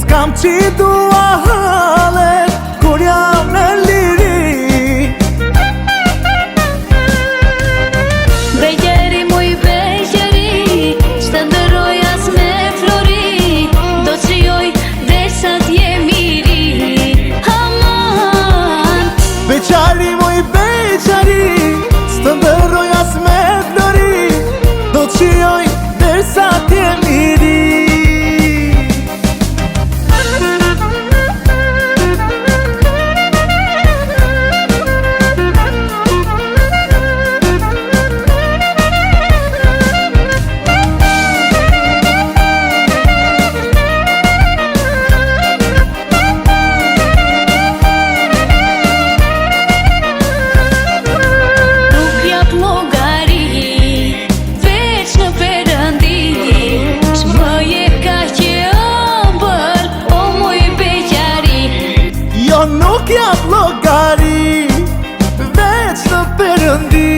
S'kam që dua halet kur jam në liri. Beqeri muj beqeri, ç'të ndërroj as me flori, do t'shijoj derisa t'je miri. Aman Beqari muj beqari, s'të ndërroj as me flori, do t'shijoj derisa t'je miri. Nuk jap llogari, veç në Perëndi.